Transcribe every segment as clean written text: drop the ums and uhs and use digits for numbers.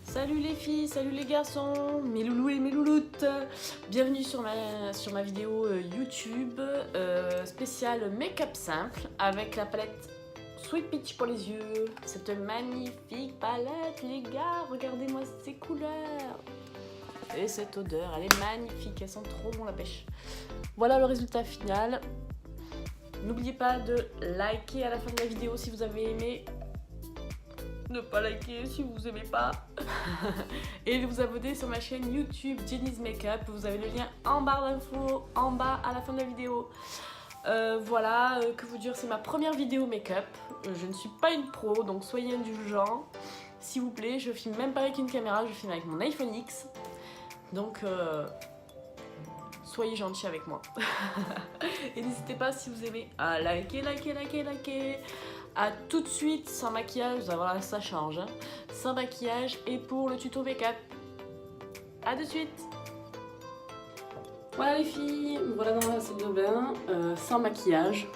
Salut les filles, salut les garçons, mes loulous et mes louloutes. Bienvenue sur ma vidéo YouTube spéciale make-up simple avec la palette Sweet Peach pour les yeux. Cette magnifique palette les gars, regardez-moi ces couleurs. Et cette odeur, elle est magnifique, elle sent trop bon la pêche. Voilà le résultat final. N'oubliez pas de liker à la fin de la vidéo si vous avez aimé. Ne pas liker si vous aimez pas. Et de vous abonner sur ma chaîne YouTube Jenny's Makeup. Vous avez le lien en barre d'infos, en bas à la fin de la vidéo. Voilà, que vous dire, c'est ma première vidéo make-up. Je ne suis pas une pro, donc soyez indulgents. S'il vous plaît, je filme même pas avec une caméra, je filme avec mon iPhone X. Donc, soyez gentils avec moi. Et n'hésitez pas si vous aimez à liker. A tout de suite, sans maquillage, voilà, ça change, hein. Sans maquillage et pour le tuto make-up. A de suite. Voilà les filles, voilà dans la salle de bain, sans maquillage.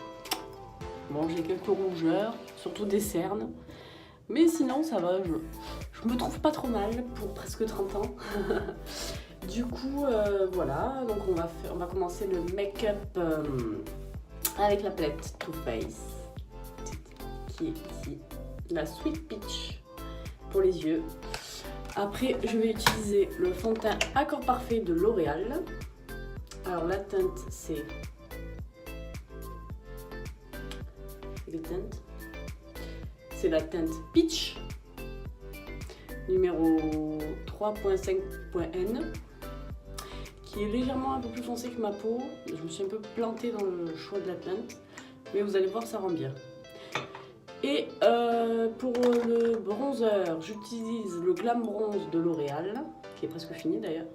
Bon, j'ai quelques rougeurs, surtout des cernes. Mais sinon, ça va, je me trouve pas trop mal pour presque 30 ans. Du coup, voilà, donc on va commencer le make-up avec la palette Too Faced, qui est ici, la Sweet Peach pour les yeux. Après, je vais utiliser le fond de teint Accord Parfait de L'Oréal. Alors la teinte, c'est la teinte Peach, numéro 3.5.N, qui est légèrement un peu plus foncé que ma peau. Je me suis un peu plantée dans le choix de la teinte, mais vous allez voir, ça rend bien. Et pour le bronzer, j'utilise le Glam Bronze de L'Oréal, qui est presque fini d'ailleurs,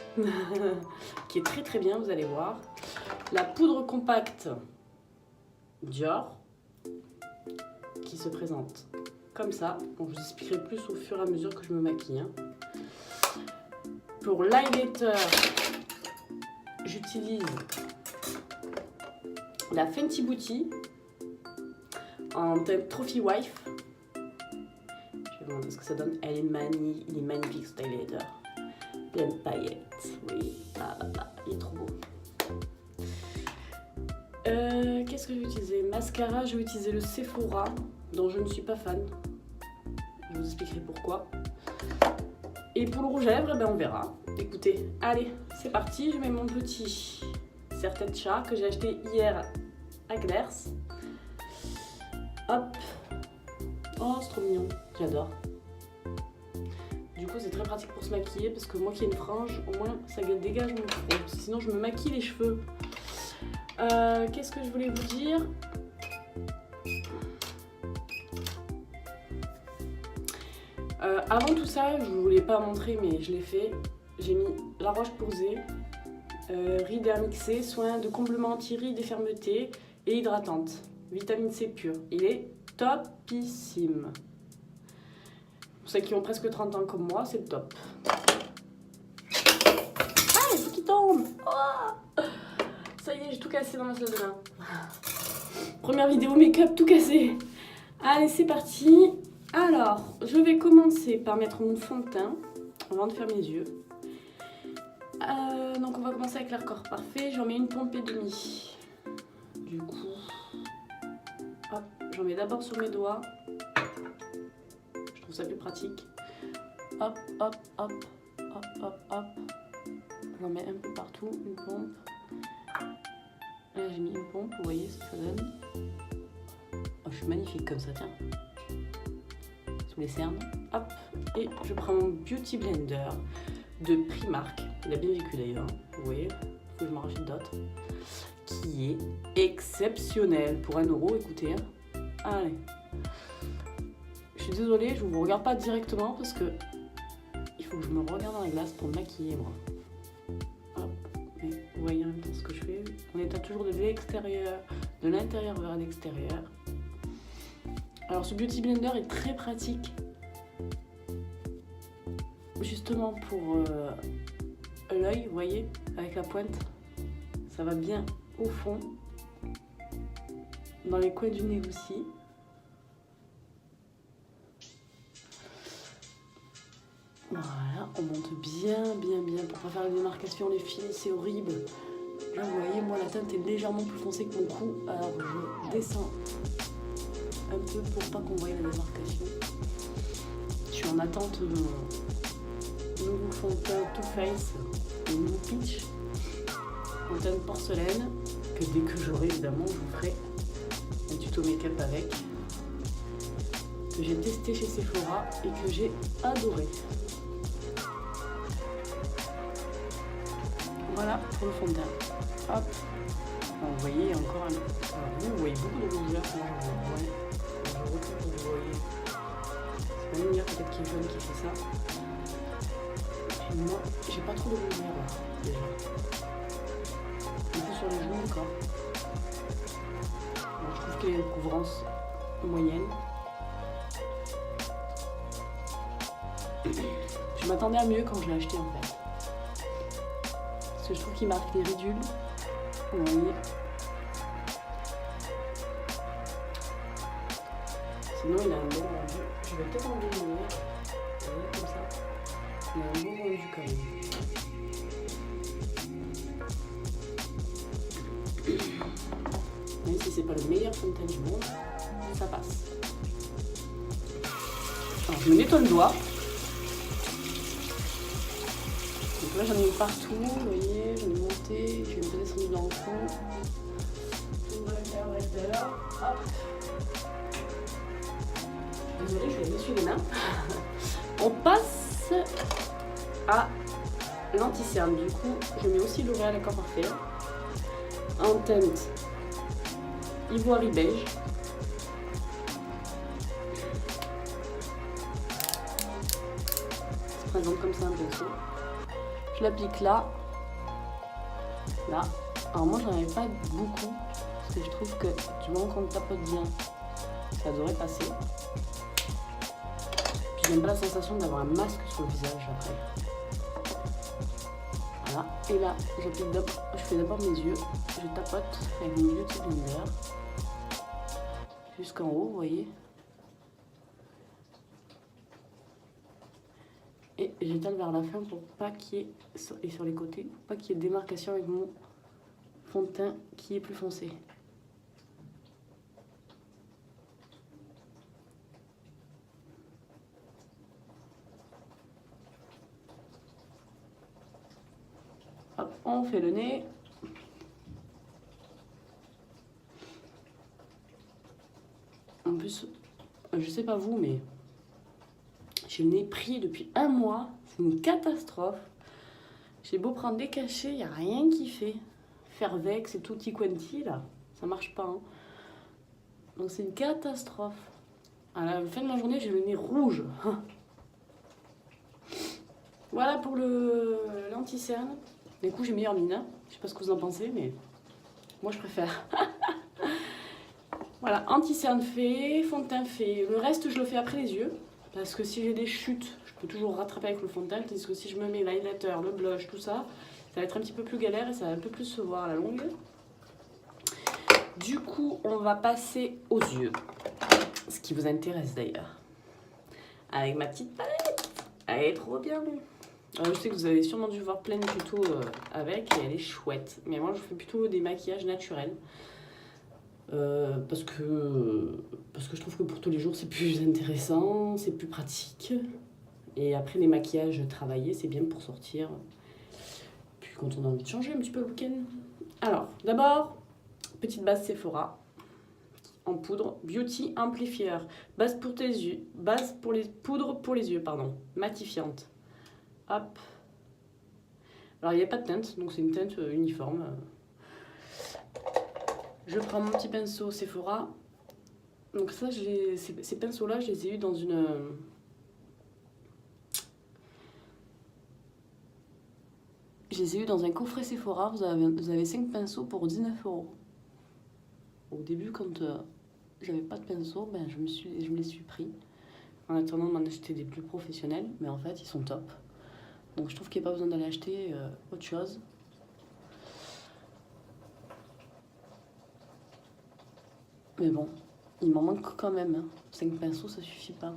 qui est très très bien, vous allez voir. La poudre compacte Dior, qui se présente comme ça. Bon, je vous expliquerai plus au fur et à mesure que je me maquille, hein. Pour l'highlighter, j'utilise la Fenty Beauty en teinte Trophy Wife. Je vais vous montrer ce que ça donne. Il est magnifique ce highlighter. Plein de paillettes. Oui, il est trop beau. Qu'est-ce que je vais utiliser? Mascara, je vais utiliser le Sephora, dont je ne suis pas fan. Je vous expliquerai pourquoi. Et pour le rouge à lèvres, ben on verra. Écoutez, allez, c'est parti. Je mets mon petit serre-tête chat que j'ai acheté hier à Claire's. Hop. Oh, c'est trop mignon. J'adore. Du coup, c'est très pratique pour se maquiller parce que moi qui ai une frange, au moins ça dégage mon front. Parce que sinon, je me maquille les cheveux. Qu'est-ce que je voulais vous dire? Avant tout ça, je ne voulais pas montrer, mais je l'ai fait. J'ai mis La Roche-Posay, rides mixé, soin de comblement anti-rides et fermeté et hydratante. Vitamine C pure. Il est topissime. Pour ceux qui ont presque 30 ans comme moi, c'est le top. Ah, il faut qu'il tombe. Oh, ça y est, j'ai tout cassé dans ma salle de bain. Première vidéo make-up, tout cassé. Allez, c'est parti. Alors, je vais commencer par mettre mon fond de teint avant de faire mes yeux. Donc, on va commencer avec l'Accord Parfait. J'en mets une pompe et demie. Du coup, hop, j'en mets d'abord sur mes doigts. Je trouve ça plus pratique. Hop, hop, hop, hop, hop, hop. J'en mets un peu partout, une pompe. Là, j'ai mis une pompe, vous voyez ce que ça donne. Oh, je suis magnifique comme ça, tiens. Sous les cernes. Hop, et je prends mon Beauty Blender de Primark. Il a bien vécu d'ailleurs, vous voyez. Faut que je m'en rachète d'autres. Qui est exceptionnel pour 1 €, écoutez. Hein. Allez. Je suis désolée, je ne vous regarde pas directement parce que il faut que je me regarde dans la glace pour me maquiller, moi. Hop. Mais vous voyez en même temps ce que je fais. On étale toujours de l'extérieur, de l'intérieur vers l'extérieur. Alors ce Beauty Blender est très pratique. Justement pour l'œil, vous voyez, avec la pointe. Ça va bien au fond. Dans les coins du nez aussi. Voilà, on monte bien pour pas faire la démarcation, les fils, c'est horrible. Là, vous voyez, moi, la teinte est légèrement plus foncée que mon cou, alors je descends un peu pour pas qu'on voie la démarcation. Je suis en attente de mon nouveau fond de teint Too Faced, le nouveau Peach, en teinte porcelaine, que dès que j'aurai, évidemment, je vous ferai un tuto make-up avec, que j'ai testé chez Sephora et que j'ai adoré. Voilà pour le fond de teint. Hop. Alors, vous voyez encore un... Alors, vous voyez beaucoup de rougeur. Moi, je vois. Ouais. Je recule pour vous voyez. C'est ma lumière peut-être qui est jaune qui fait ça. Et puis moi, j'ai pas trop de lumière là, déjà. Un peu sur les joues encore. Bon, je trouve qu'il y a une couvrance moyenne. Je m'attendais à mieux quand je l'ai acheté en fait. Parce que je trouve qu'il marque des ridules. Vous voyez. Sinon il a un bon rendu. Je vais peut-être enlever le nez. Vous voyez comme ça. Il a un bon rendu quand même. Même si c'est pas le meilleur fond de teint du monde, ça passe. Alors je me nettoie le doigt. Donc là j'en ai eu partout, vous voyez, j'en ai monté, je vais me descendre dans le fond. Hop. Désolée, je vais essuyer les mains. On passe à l'anti-cerne. Du coup, je mets aussi L'Oréal Accord Parfait en teinte ivoire beige. Ça se présente comme ça un pinceau. Je l'applique là. Là. Alors moi, j'en avais pas beaucoup parce que je trouve que du moment qu'on tapote bien, ça devrait passer. Puis j'aime pas la sensation d'avoir un masque sur le visage après. Voilà. Et là, j'applique d'abord, je fais d'abord mes yeux. Je tapote avec mon Beauty Blender jusqu'en haut, vous voyez. Et j'étale vers la fin pour pas qu'il y ait, et sur les côtés, pour pas qu'il y ait de démarcation avec mon fond de teint qui est plus foncé. Hop, on fait le nez. En plus, je sais pas vous, mais j'ai le nez pris depuis un mois. C'est une catastrophe. J'ai beau prendre des cachets, il n'y a rien qui fait. Fervex et tutti quanti, là, ça marche pas. Hein. Donc c'est une catastrophe. À la fin de la journée, j'ai le nez rouge. Voilà pour l'anti-cerne. Du coup, j'ai meilleure mine. Hein. Je sais pas ce que vous en pensez, mais moi, je préfère. Voilà, anti-cerne fait, fond de teint fait. Le reste, je le fais après les yeux. Parce que si j'ai des chutes, je peux toujours rattraper avec le fond de teint. Tandis que si je me mets l'highlighter, le blush, tout ça, ça va être un petit peu plus galère et ça va un peu plus se voir à la longue. Du coup, on va passer aux yeux. Ce qui vous intéresse d'ailleurs. Avec ma petite palette. Elle est trop bien. Alors, je sais que vous avez sûrement dû voir plein de tutos avec et elle est chouette. Mais moi, je fais plutôt des maquillages naturels. Parce que je trouve que pour tous les jours, c'est plus intéressant, c'est plus pratique. Et après, les maquillages travaillés, c'est bien pour sortir. Puis quand on a envie de changer un petit peu le week-end. Alors, d'abord, petite base Sephora en poudre, Beauty Amplifier, base pour tes yeux, base pour les poudres pour les yeux, pardon, matifiante. Hop. Alors il n'y a pas de teinte, donc c'est une teinte uniforme. Je prends mon petit pinceau Sephora. Donc ça, ces pinceaux-là, je les ai eus dans une... Je les ai eus dans un coffret Sephora. Vous avez 5 pinceaux pour 19 €. Au début, quand j'avais pas de pinceau, ben, je me les suis pris. En attendant de m'en acheter des plus professionnels. Mais en fait, ils sont top. Donc je trouve qu'il n'y a pas besoin d'aller acheter autre chose. Mais bon, il m'en manque quand même. Hein. 5 pinceaux, ça suffit pas.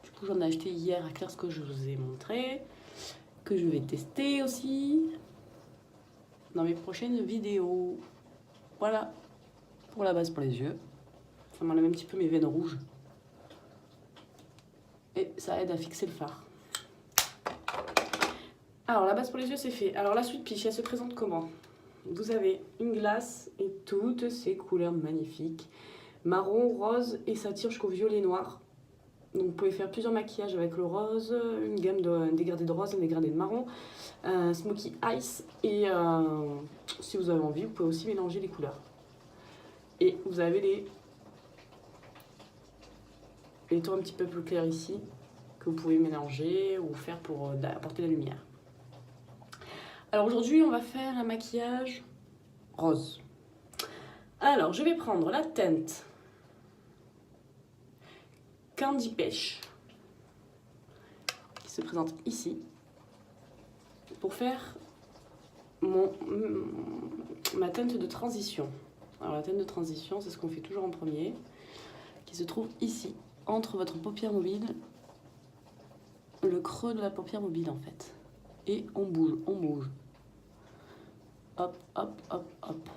Du coup, j'en ai acheté hier à Claire's que je vous ai montré, que je vais tester aussi dans mes prochaines vidéos. Voilà pour la base pour les yeux. Ça m'enlève un petit peu mes veines rouges. Et ça aide à fixer le fard. Alors, la base pour les yeux, c'est fait. Alors, la Sweet Peach, elle se présente comment? Vous avez une glace et toutes ces couleurs magnifiques. Marron, rose et ça tire jusqu'au violet noir. Donc, vous pouvez faire plusieurs maquillages avec le rose, une gamme de dégradés de rose, un dégradé de marron, smoky ice. Et si vous avez envie, vous pouvez aussi mélanger les couleurs. Et vous avez les tons un petit peu plus clairs ici, que vous pouvez mélanger ou faire pour apporter la lumière. Alors aujourd'hui, on va faire un maquillage rose. Alors, je vais prendre la teinte Candy Pêche, qui se présente ici, pour faire ma teinte de transition. Alors la teinte de transition, c'est ce qu'on fait toujours en premier, qui se trouve ici, entre votre paupière mobile, le creux de la paupière mobile en fait. Et on bouge, on bouge. Hop, hop, hop, hop.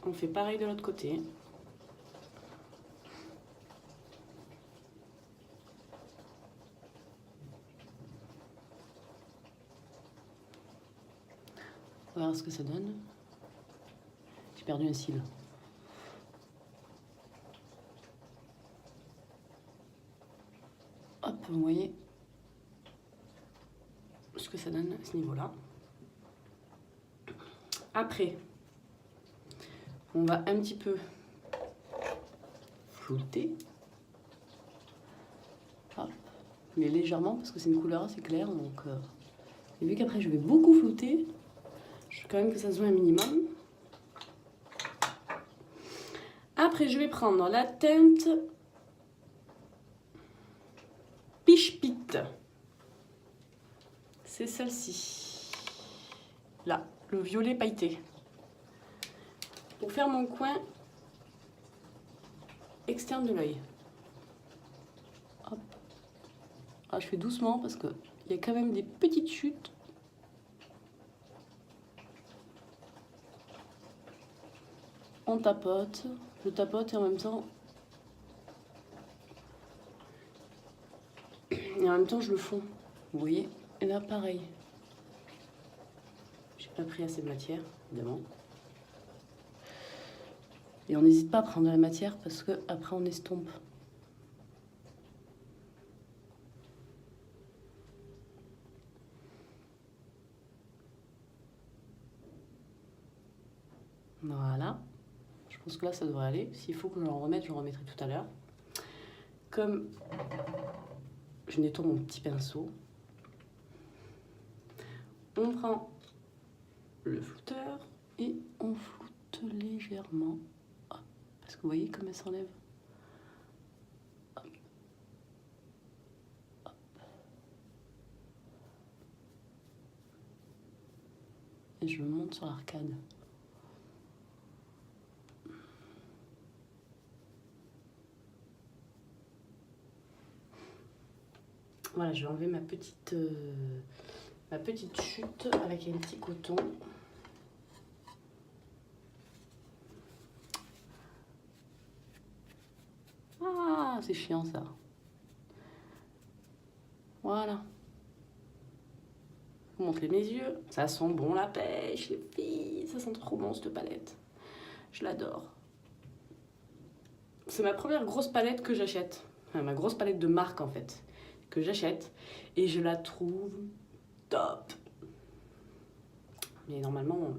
On fait pareil de l'autre côté. On va voir ce que ça donne. J'ai perdu un cil. Hop, vous voyez ce que ça donne à ce niveau-là. Après, on va un petit peu flouter. Hop. Mais légèrement, parce que c'est une couleur assez claire. Donc, et vu qu'après, je vais beaucoup flouter, je veux quand même que ça se voit un minimum. Après, je vais prendre la teinte Peach Pit. C'est celle-ci. Là, le violet pailleté. Pour faire mon coin externe de l'œil. Hop. Ah, je fais doucement parce qu'il y a quand même des petites chutes. On tapote. Je tapote et en même temps... Et en même temps, je le fonds. Vous voyez? Et là, pareil. J'ai pas pris assez de matière, évidemment. Et on n'hésite pas à prendre de la matière parce que après on estompe. Voilà. Je pense que là, ça devrait aller. S'il faut que j'en remette, je remettrai tout à l'heure. Comme je nettoie mon petit pinceau, on prend le flouteur et on floute légèrement. Hop. Parce que vous voyez comme elle s'enlève. Hop. Hop. Et je monte sur l'arcade. Voilà, je vais enlever ma petite chute avec un petit coton. Ah, c'est chiant ça. Voilà. Je vous montrer mes yeux. Ça sent bon la pêche, les filles. Ça sent trop bon cette palette. Je l'adore. C'est ma première grosse palette que j'achète. Enfin, ma grosse palette de marque en fait. Que j'achète. Et je la trouve top. Mais normalement,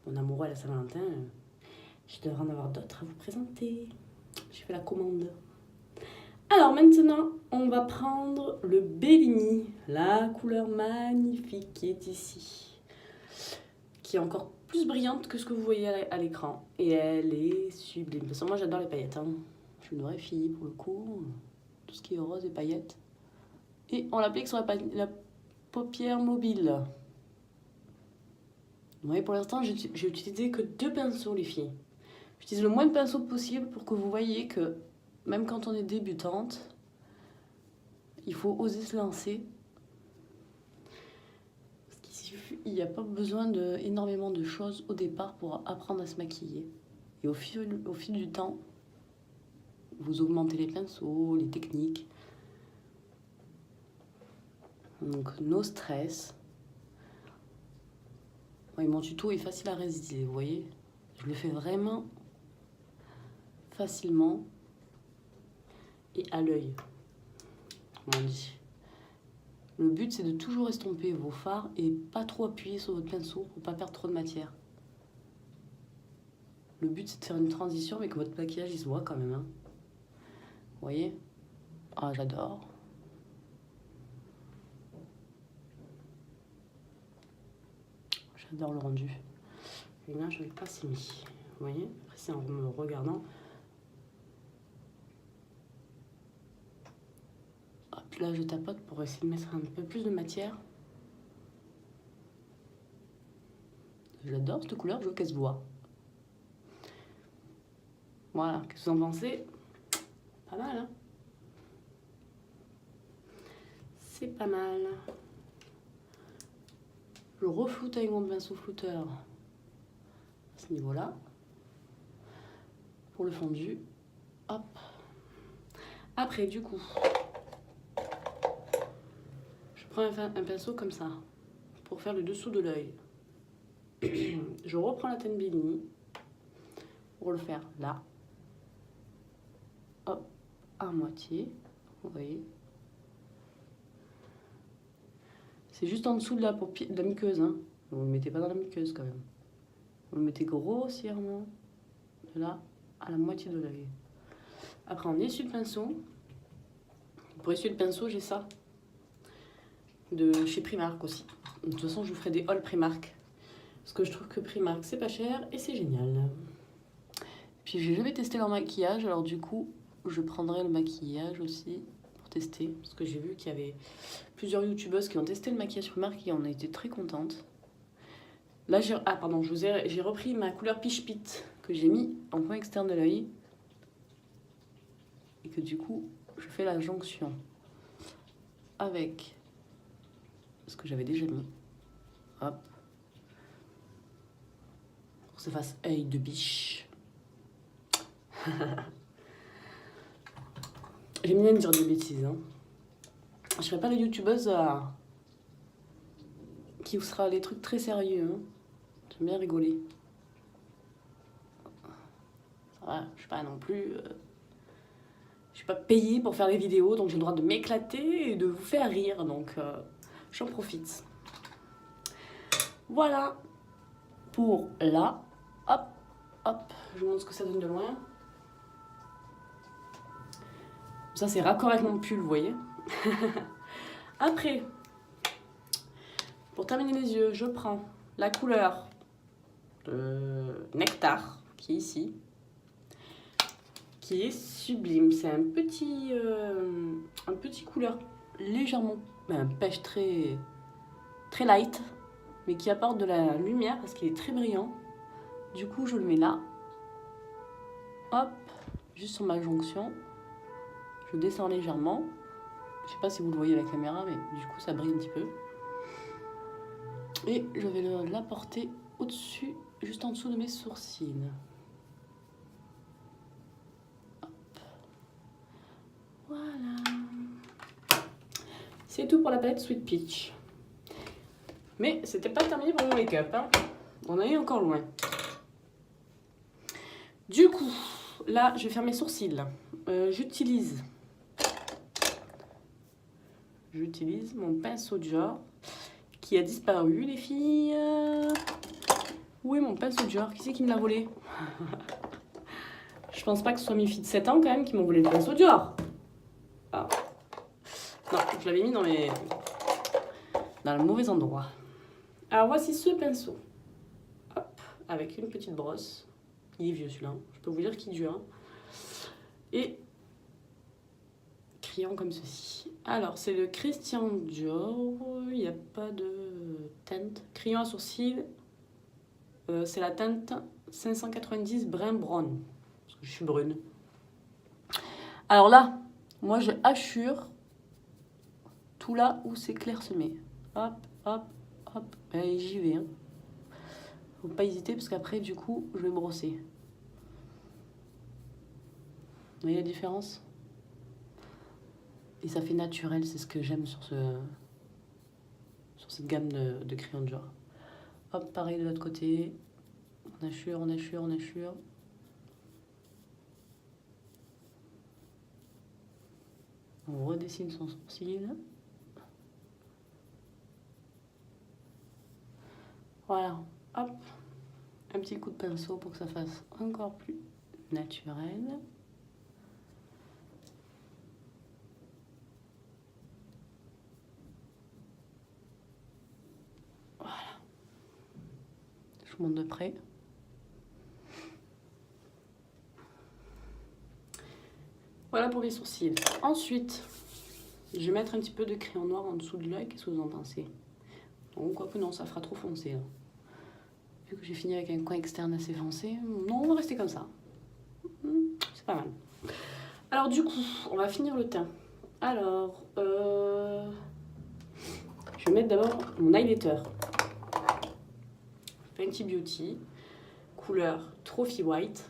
mon amoureux à la Saint-Valentin, je devrais en avoir d'autres à vous présenter. J'ai fait la commande. Alors maintenant, on va prendre le Bellini, la couleur magnifique qui est ici, qui est encore plus brillante que ce que vous voyez à l'écran. Et elle est sublime. De toute façon, moi j'adore les paillettes. Hein. Je suis une vraie fille pour le coup. Tout ce qui est rose et paillettes. Et on l'applique sur la paupière mobile. Vous voyez, pour l'instant, j'ai utilisé que 2 pinceaux, les filles. J'utilise le moins de pinceaux possible pour que vous voyez que même quand on est débutante, Il faut oser se lancer. Il n'y a pas besoin d'énormément de choses au départ pour apprendre à se maquiller. Et au fil du temps, vous augmentez les pinceaux, les techniques. Donc, no stress. Ouais, mon tuto est facile à réaliser, vous voyez. Je le fais vraiment facilement et à l'œil, comme on dit. Le but, c'est de toujours estomper vos fards et pas trop appuyer sur votre pinceau pour pas perdre trop de matière. Le but, c'est de faire une transition mais que votre maquillage, il se voit quand même. Hein. Vous voyez? Ah, j'adore. J'adore le rendu. Et là, je vais pas s'y mis. Vous voyez? Après, c'est en me regardant. Hop, là, je tapote pour essayer de mettre un peu plus de matière. J'adore cette couleur, je veux qu'elle se voit. Voilà, qu'est-ce que vous en pensez? Pas mal, hein? C'est pas mal. Je refloute avec mon pinceau flouteur à ce niveau-là. Pour le fondu. Hop. Après, du coup, je prends un pinceau comme ça pour faire le dessous de l'œil. Je reprends la Ten Billy pour le faire là. Hop, à moitié. Vous voyez. C'est juste en dessous de la paupière, de la muqueuse. Hein. Vous ne le mettez pas dans la muqueuse quand même. Vous le mettez grossièrement de là à la moitié de l'œil. Après, on essuie le pinceau. Pour essuyer le pinceau, j'ai ça. De chez Primark aussi. De toute façon, je vous ferai des hauls Primark. Parce que je trouve que Primark, c'est pas cher et c'est génial. Puis, j'ai jamais testé leur maquillage. Alors, du coup, je prendrai le maquillage aussi pour tester. Parce que j'ai vu qu'il y avait plusieurs youtubeuses qui ont testé le maquillage Primark et on a été très contentes. Là, j'ai repris ma couleur Peach Pit que j'ai mis en point externe de l'œil. Et que du coup, je fais la jonction avec ce que j'avais déjà mis. Hop. Pour que ça fasse œil de biche. J'aime bien dire des bêtises. Hein. Je serai pas la youtubeuse qui vous sera les trucs très sérieux. Hein. J'aime bien rigoler. Voilà, je suis pas non plus... je suis pas payée pour faire des vidéos, donc j'ai le droit de m'éclater et de vous faire rire. Donc j'en profite. Voilà pour là. Hop, hop. Je vous montre ce que ça donne de loin. Ça, c'est raccord avec mon pull, vous voyez. Après, pour terminer les yeux, je prends la couleur Nectar, qui est ici, qui est sublime. C'est un petit couleur légèrement, un pêche très light, mais qui apporte de la lumière parce qu'il est très brillant. Du coup, je le mets là. Hop, juste sur ma jonction. Je descends légèrement. Je sais pas si vous le voyez à la caméra, mais du coup, ça brille un petit peu. Et je vais l'apporter au-dessus, juste en dessous de mes sourcils. Hop. Voilà. C'est tout pour la palette Sweet Peach. Mais c'était pas terminé pour mon make-up. Hein. On en est encore loin. Du coup, là, je vais faire mes sourcils. J'utilise mon pinceau Dior qui a disparu, les filles. Où est mon pinceau Dior? Qui c'est qui me l'a volé? Je pense pas que ce soit mes filles de 7 ans quand même qui m'ont volé le pinceau Dior. Ah. Non, je l'avais mis dans le mauvais endroit. Alors voici ce pinceau. Hop, avec une petite brosse. Il est vieux celui-là. Je peux vous dire qu'il dure. Et crayon comme ceci. Alors, c'est le Christian Dior. Il n'y a pas de teinte. Crayon à sourcils. C'est la teinte 590 Brun Brown. Parce que je suis brune. Alors là, moi je hachure tout là où c'est clairsemé. Hop, hop, hop. Et j'y vais. Hein. Faut pas hésiter parce qu'après, du coup, je vais brosser. Vous voyez la différence? Et ça fait naturel, c'est ce que j'aime sur cette gamme de crayons de Dior. Hop, pareil de l'autre côté. On assure, on assure, on assure. On redessine son sourcil. Voilà, hop. Un petit coup de pinceau pour que ça fasse encore plus naturel. Voilà. Je vous montre de près. Voilà pour les sourcils. Ensuite, je vais mettre un petit peu de crayon noir en dessous de l'œil. Qu'est-ce que vous en pensez? Donc, quoique non, ça fera trop foncé. Là. Vu que j'ai fini avec un coin externe assez foncé, non, on va rester comme ça. C'est pas mal. Alors du coup, on va finir le teint. Alors, je vais mettre d'abord mon highlighter. Fenty Beauty, couleur Trophy White.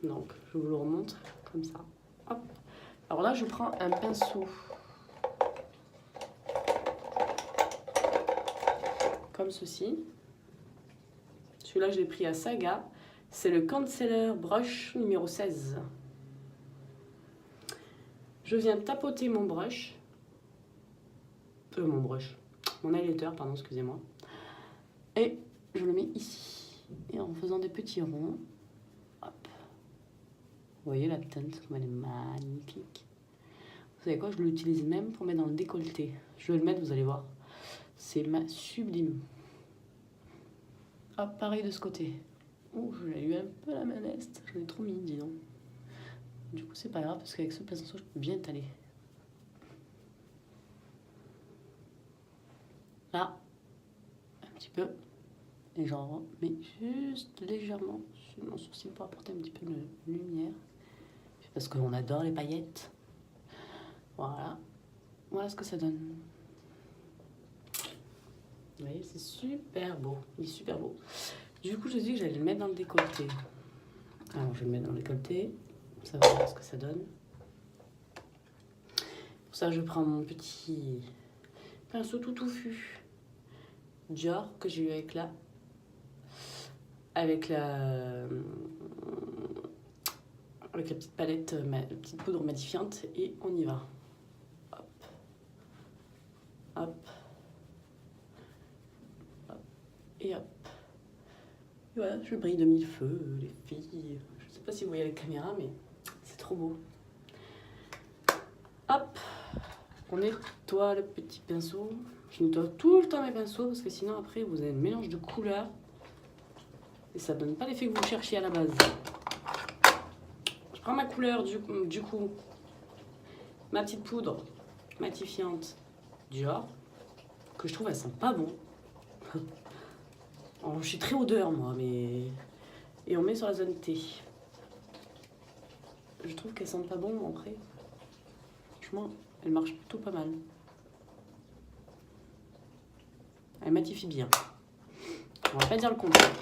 Donc, je vous le remonte comme ça. Hop. Alors là, je prends un pinceau. Comme ceci. Celui-là, je l'ai pris à Saga. C'est le Concealer Brush numéro 16. Je viens tapoter mon brush. Mon highlighter, pardon, excusez-moi. Et je le mets ici. Et en faisant des petits ronds. Hop. Vous voyez la teinte, comme elle est magnifique. Vous savez quoi, je l'utilise même pour mettre dans le décolleté. Je vais le mettre, vous allez voir. C'est sublime. Hop, pareil de ce côté. Oh, j'ai eu un peu la main leste. J'en ai trop mis, dis donc. Du coup, c'est pas grave parce qu'avec ce pinceau, je peux bien étaler. Là, un petit peu. Et j'en mets juste légèrement sur mon sourcil pour apporter un petit peu de lumière. Parce qu'on adore les paillettes. Voilà. Voilà ce que ça donne. Vous voyez, c'est super beau. Il est super beau. Du coup, je dis que j'allais le mettre dans le décolleté. Alors, je vais le mettre dans le décolleté. Ça va voir ce que ça donne. Pour ça, je prends mon petit pinceau tout touffu Dior que j'ai eu avec la petite palette, la petite poudre matifiante. Et on y va. Hop. Hop. Et hop. Et voilà, je brille de mille feux, les filles. Je sais pas si vous voyez la caméra, mais c'est trop beau. Hop, on nettoie le petit pinceau. Je nettoie tout le temps mes pinceaux parce que sinon après vous avez un mélange de couleurs et ça donne pas l'effet que vous cherchiez à la base. Je prends ma couleur du coup, ma petite poudre matifiante Dior que je trouve elle sent pas bon. Oh, je suis très odeur moi, mais... Et on met sur la zone T. Je trouve qu'elle sent pas bon après. Franchement, elle marche plutôt pas mal. Elle matifie bien. On va pas dire le contraire.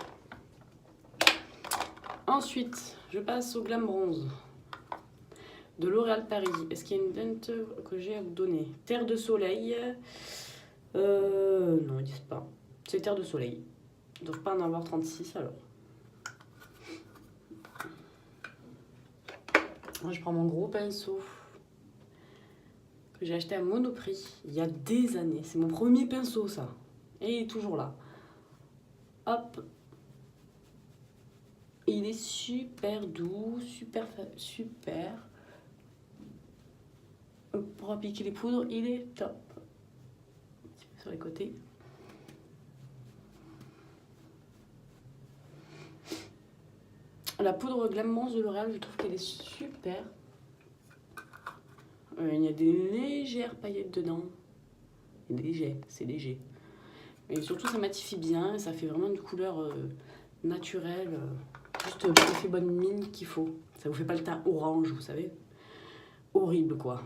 Ensuite, je passe au Glam Bronze de L'Oréal Paris. Est-ce qu'il y a une teinte que j'ai à vous donner? Terre de soleil. Non, ils disent pas. C'est Terre de soleil. Il ne doit pas en avoir 36 alors. Moi, je prends mon gros pinceau que j'ai acheté à Monoprix il y a des années. C'est mon premier pinceau, ça. Et il est toujours là. Hop. Et il est super doux, super. Pour appliquer les poudres, il est top. Un petit peu sur les côtés. La poudre Glam Bronze de L'Oréal, je trouve qu'elle est super. Il y a des légères paillettes dedans. C'est léger. Et surtout, ça matifie bien. Ça fait vraiment une couleur naturelle. Juste l'effet bonne mine qu'il faut. Ça vous fait pas le teint orange, vous savez. horrible quoi.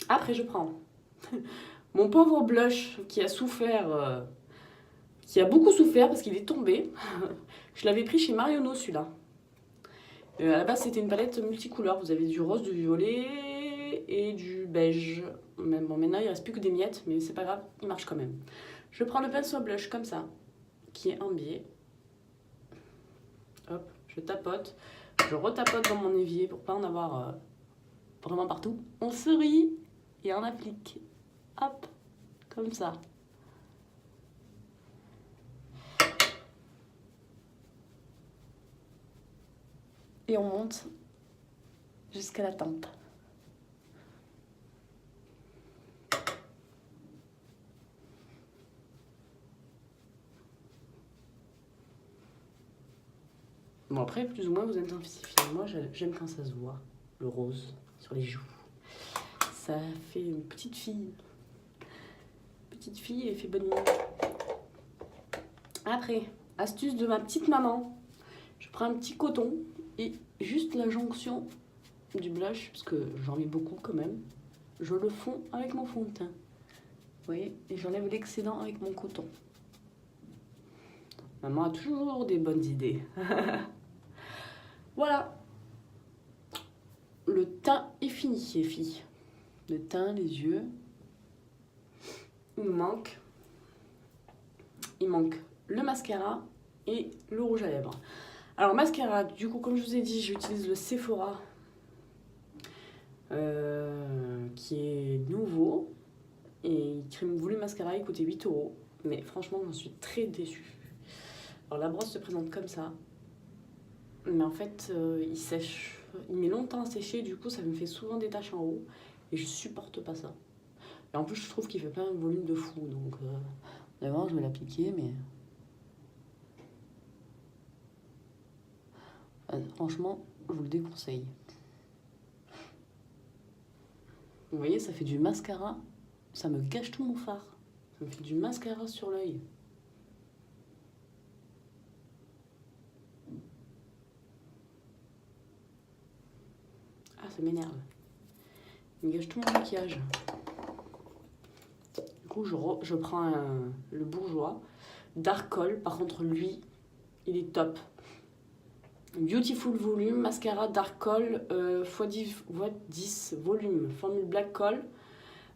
Après je prends mon pauvre blush qui a souffert, qui a beaucoup souffert parce qu'il est tombé. Je l'avais pris chez Marionneau celui-là. À la base c'était une palette multicouleur, vous avez du rose, du violet et du beige. Même, bon, maintenant il ne reste plus que des miettes, mais c'est pas grave, il marche quand même. Je prends le pinceau blush comme ça, qui est en biais. Hop, je tapote. Je retapote dans mon évier pour pas en avoir vraiment partout. On sourit et on applique. Hop, comme ça. Et on monte jusqu'à la tempe. Bon après, plus ou moins vous intensifiez. Moi j'aime quand ça se voit, le rose sur les joues. Ça fait une petite fille. Petite fille et fait bonne mine. Après, astuce de ma petite maman. Je prends un petit coton et juste la jonction du blush, parce que j'en mets beaucoup quand même. Je le fonds avec mon fond de teint. Vous voyez, et j'enlève l'excédent avec mon coton. Maman a toujours des bonnes idées. Voilà. Le teint est fini, les filles. Le teint, les yeux. Il manque le mascara et le rouge à lèvres. Alors mascara, du coup comme je vous ai dit, j'utilise le Sephora qui est nouveau. Et Crème Volume Mascara, il coûtait 8 €. Mais franchement, j'en suis très déçue. Alors la brosse se présente comme ça. Mais en fait, il sèche. Il met longtemps à sécher, du coup ça me fait souvent des taches en haut. Et je supporte pas ça. Et en plus, je trouve qu'il fait plein de volume de fou. Donc d'abord, je vais l'appliquer, mais... franchement, je vous le déconseille. Vous voyez, ça fait du mascara. Ça me gâche tout mon fard. Ça me fait du mascara sur l'œil. Ah, ça m'énerve. Il me gâche tout mon maquillage. Du coup, je prends le Bourjois. Darkol, par contre, lui, il est top. Beautiful Volume, mascara Darkol x10 volume, formule Black Kohl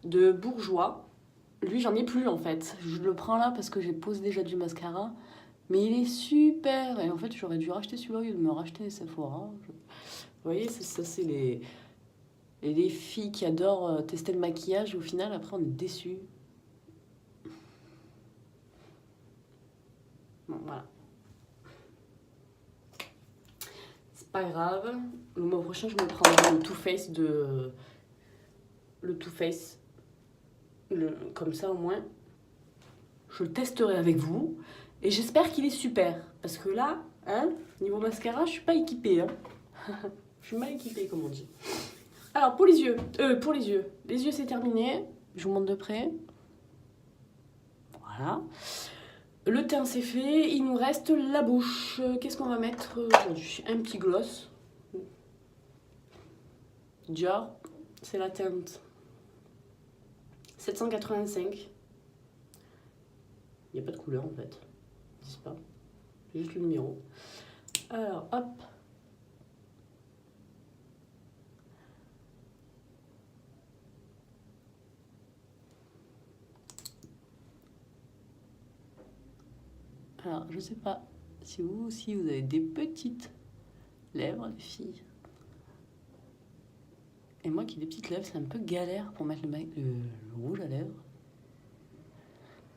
de Bourjois. Lui, j'en ai plus en fait. Je le prends là parce que j'ai posé déjà du mascara. Mais il est super. Et en fait, j'aurais dû racheter celui-là au lieu de me racheter Sephora. Vous voyez, ça c'est les filles qui adorent tester le maquillage. Au final, après, on est déçus. Bon, voilà. Pas grave, le mois prochain je me prendrai le Too Faced comme ça au moins je le testerai avec vous et j'espère qu'il est super parce que là hein, niveau mascara je suis pas équipée hein. Je suis mal équipée comme on dit. Alors pour les yeux les yeux c'est terminé, je vous montre de près, voilà. Le teint c'est fait, il nous reste la bouche. Qu'est-ce qu'on va mettre aujourd'hui? Un petit gloss. Dior, c'est la teinte 785. Il n'y a pas de couleur en fait, ils disent pas, juste le numéro. Alors hop. Alors, je sais pas si vous aussi vous avez des petites lèvres, les filles. Et moi qui ai des petites lèvres, c'est un peu galère pour mettre le rouge à lèvres.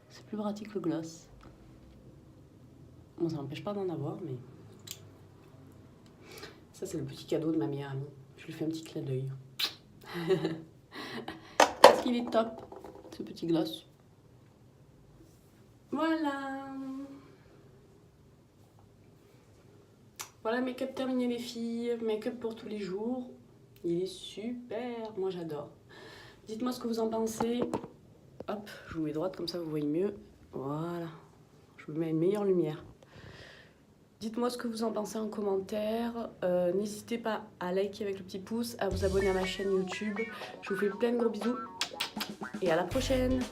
C'est plus pratique que le gloss. Bon, ça n'empêche pas d'en avoir, mais... Ça, c'est le petit cadeau de ma meilleure amie. Je lui fais un petit clin d'œil. Parce qu'il est top, ce petit gloss. Voilà. Voilà, make-up terminé les filles, make-up pour tous les jours. Il est super, moi j'adore. Dites-moi ce que vous en pensez. Hop, je vous mets droite comme ça vous voyez mieux. Voilà, je vous mets une meilleure lumière. Dites-moi ce que vous en pensez en commentaire. N'hésitez pas à liker avec le petit pouce, à vous abonner à ma chaîne YouTube. Je vous fais plein de gros bisous et à la prochaine.